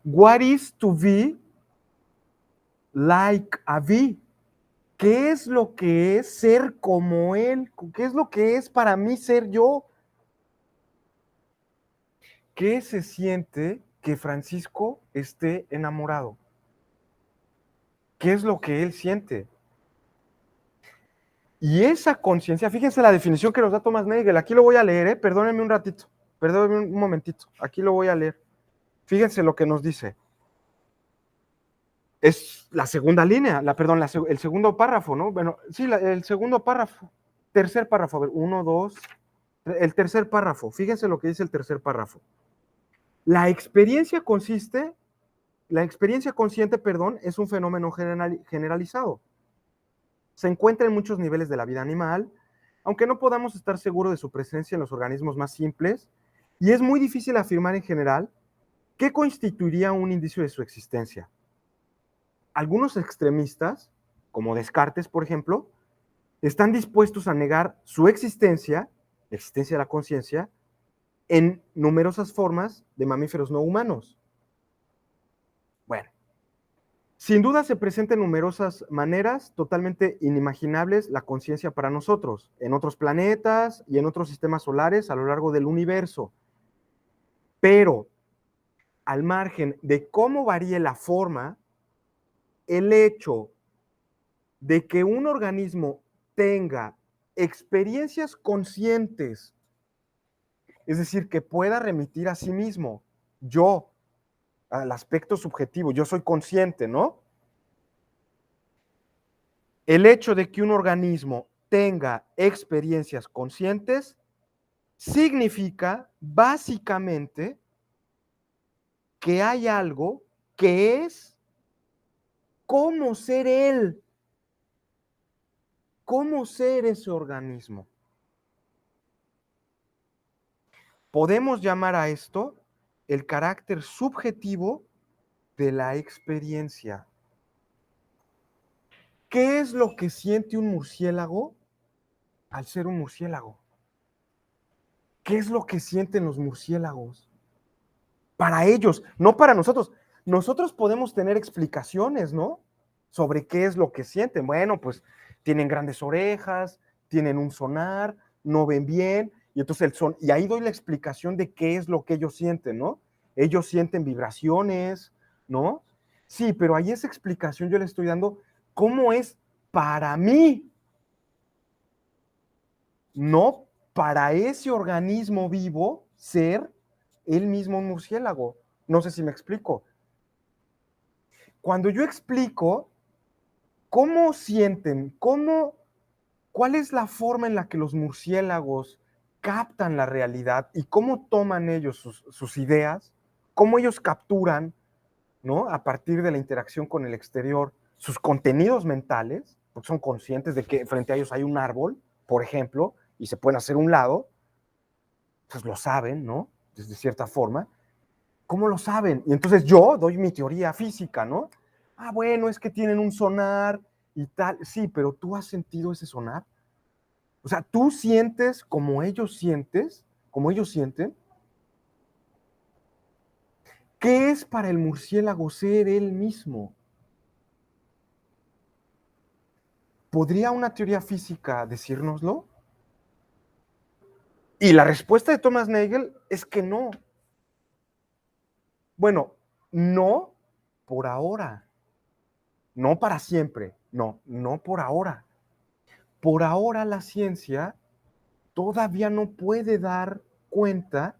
What is to be like a bee? ¿Qué es lo que es ser como él? ¿Qué es lo que es para mí ser yo? ¿Qué se siente que Francisco esté enamorado? ¿Qué es lo que él siente? Y esa conciencia, fíjense la definición que nos da Thomas Nagel, aquí lo voy a leer, perdónenme un ratito, perdónenme un momentito, aquí lo voy a leer. Fíjense lo que nos dice. Es la segunda línea, el segundo párrafo, ¿no? Bueno, sí, el segundo párrafo, tercer párrafo, a ver, 1, 2, el tercer párrafo, fíjense lo que dice el tercer párrafo. La experiencia consciente, es un fenómeno generalizado. Se encuentra en muchos niveles de la vida animal, aunque no podamos estar seguros de su presencia en los organismos más simples, y es muy difícil afirmar en general ¿Qué constituiría un indicio de su existencia? Algunos extremistas, como Descartes, por ejemplo, están dispuestos a negar su existencia, la existencia de la conciencia, en numerosas formas de mamíferos no humanos. Bueno, sin duda se presenta en numerosas maneras totalmente inimaginables la conciencia para nosotros, en otros planetas y en otros sistemas solares a lo largo del universo. Pero, al margen de cómo varíe la forma, el hecho de que un organismo tenga experiencias conscientes, es decir, que pueda remitir a sí mismo, yo, al aspecto subjetivo, yo soy consciente, ¿no? El hecho de que un organismo tenga experiencias conscientes significa básicamente que hay algo que es cómo ser él, cómo ser ese organismo. Podemos llamar a esto el carácter subjetivo de la experiencia. ¿Qué es lo que siente un murciélago al ser un murciélago? ¿Qué es lo que sienten los murciélagos? Para ellos, no para nosotros. Nosotros podemos tener explicaciones, ¿no? Sobre qué es lo que sienten. Bueno, pues tienen grandes orejas, tienen un sonar, no ven bien, y entonces el son, y ahí doy la explicación de qué es lo que ellos sienten, ¿no? Ellos sienten vibraciones, ¿no? Sí, pero ahí esa explicación yo le estoy dando cómo es para mí, no para ese organismo vivo ser él mismo un murciélago. No sé si me explico. Cuando yo explico cómo sienten, cuál es la forma en la que los murciélagos captan la realidad y cómo toman ellos sus ideas, cómo ellos capturan, ¿no? A partir de la interacción con el exterior, sus contenidos mentales, porque son conscientes de que frente a ellos hay un árbol, por ejemplo, y se pueden hacer un lado, pues lo saben, ¿no? De cierta forma. ¿Cómo lo saben? Y entonces yo doy mi teoría física, ¿no? Ah, bueno, es que tienen un sonar y tal. Sí, pero ¿tú has sentido ese sonar? O sea, ¿tú sientes como ellos sienten? ¿Qué es para el murciélago ser él mismo? ¿Podría una teoría física decírnoslo? Y la respuesta de Thomas Nagel es que no. Bueno, no por ahora. No para siempre. No, no por ahora. Por ahora la ciencia todavía no puede dar cuenta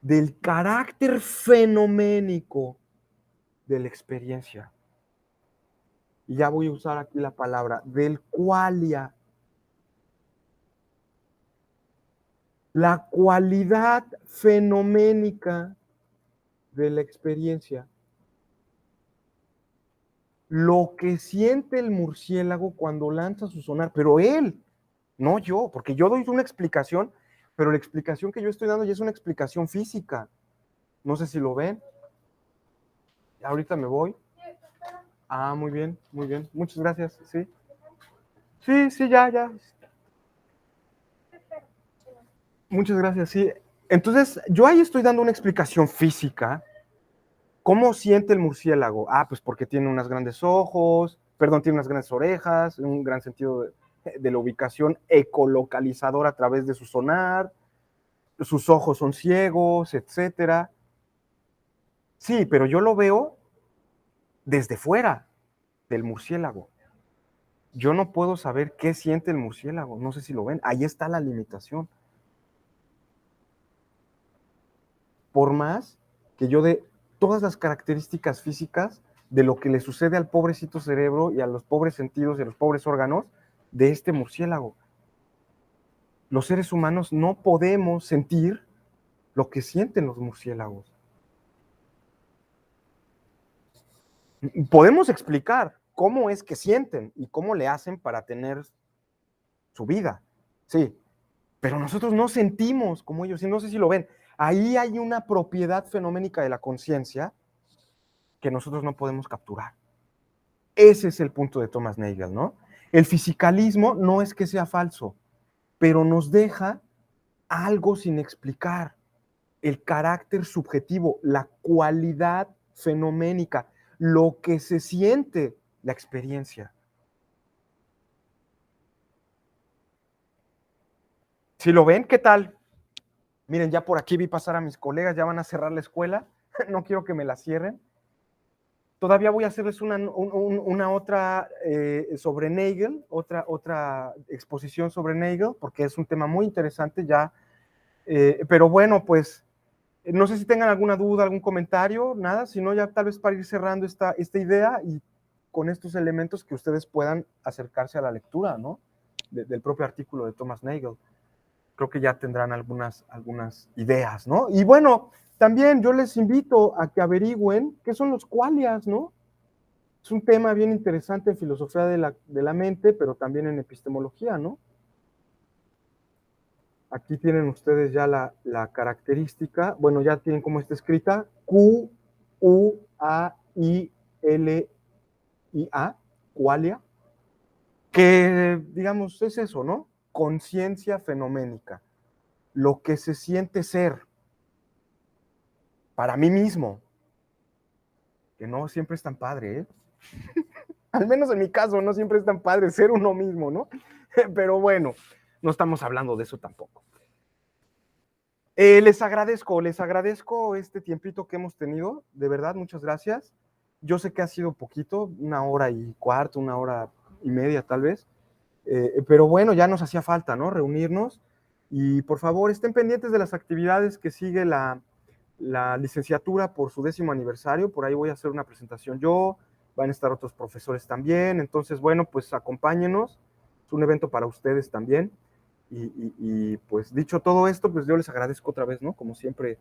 del carácter fenoménico de la experiencia. Y ya voy a usar aquí la palabra, del qualia. La cualidad fenoménica de la experiencia. Lo que siente el murciélago cuando lanza su sonar, pero él, no yo, porque yo doy una explicación, pero la explicación que yo estoy dando ya es una explicación física. No sé si lo ven. Ahorita me voy. Ah, muy bien, muy bien. Muchas gracias. Sí. Sí, sí, ya. Muchas gracias, sí. Entonces, yo ahí estoy dando una explicación física. ¿Cómo siente el murciélago? Ah, pues porque tiene unos grandes ojos, perdón, tiene unas grandes orejas, un gran sentido de la ubicación ecolocalizador a través de su sonar, sus ojos son ciegos, etcétera. Sí, pero yo lo veo desde fuera del murciélago. Yo no puedo saber qué siente el murciélago, no sé si lo ven, ahí está la limitación. Por más que yo dé todas las características físicas de lo que le sucede al pobrecito cerebro y a los pobres sentidos y a los pobres órganos de este murciélago. Los seres humanos no podemos sentir lo que sienten los murciélagos. Podemos explicar cómo es que sienten y cómo le hacen para tener su vida, sí, pero nosotros no sentimos como ellos, y no sé si lo ven. Ahí hay una propiedad fenoménica de la conciencia que nosotros no podemos capturar. Ese es el punto de Thomas Nagel, ¿no? El fisicalismo no es que sea falso, pero nos deja algo sin explicar. El carácter subjetivo, la cualidad fenoménica, lo que se siente, la experiencia. Si lo ven, ¿qué tal? Miren, ya por aquí vi pasar a mis colegas, ya van a cerrar la escuela, no quiero que me la cierren. Todavía voy a hacerles una otra sobre Nagel, otra exposición sobre Nagel, porque es un tema muy interesante ya. Pero bueno, pues no sé si tengan alguna duda, algún comentario, nada, sino ya tal vez para ir cerrando esta idea y con estos elementos que ustedes puedan acercarse a la lectura, ¿no? Del propio artículo de Thomas Nagel. Creo que ya tendrán algunas ideas, ¿no? Y bueno, también yo les invito a que averigüen qué son los qualias, ¿no? Es un tema bien interesante en filosofía de la mente, pero también en epistemología, ¿no? Aquí tienen ustedes ya la característica, bueno, ya tienen cómo está escrita, Q-U-A-I-L-I-A, qualia, que digamos es eso, ¿no? Conciencia fenoménica, lo que se siente ser para mí mismo, que no siempre es tan padre, ¿eh? Al menos en mi caso, no siempre es tan padre ser uno mismo, ¿no? Pero bueno, no estamos hablando de eso tampoco. Les agradezco este tiempito que hemos tenido, de verdad, muchas gracias. Yo sé que ha sido poquito, 1 hora y cuarto, 1 hora y media tal vez, pero bueno, ya nos hacía falta, ¿no? Reunirnos y por favor estén pendientes de las actividades que sigue la licenciatura por su 10º aniversario, por ahí voy a hacer una presentación yo, van a estar otros profesores también, entonces bueno, pues acompáñenos, es un evento para ustedes también. Y pues dicho todo esto, pues yo les agradezco otra vez, ¿no? Como siempre,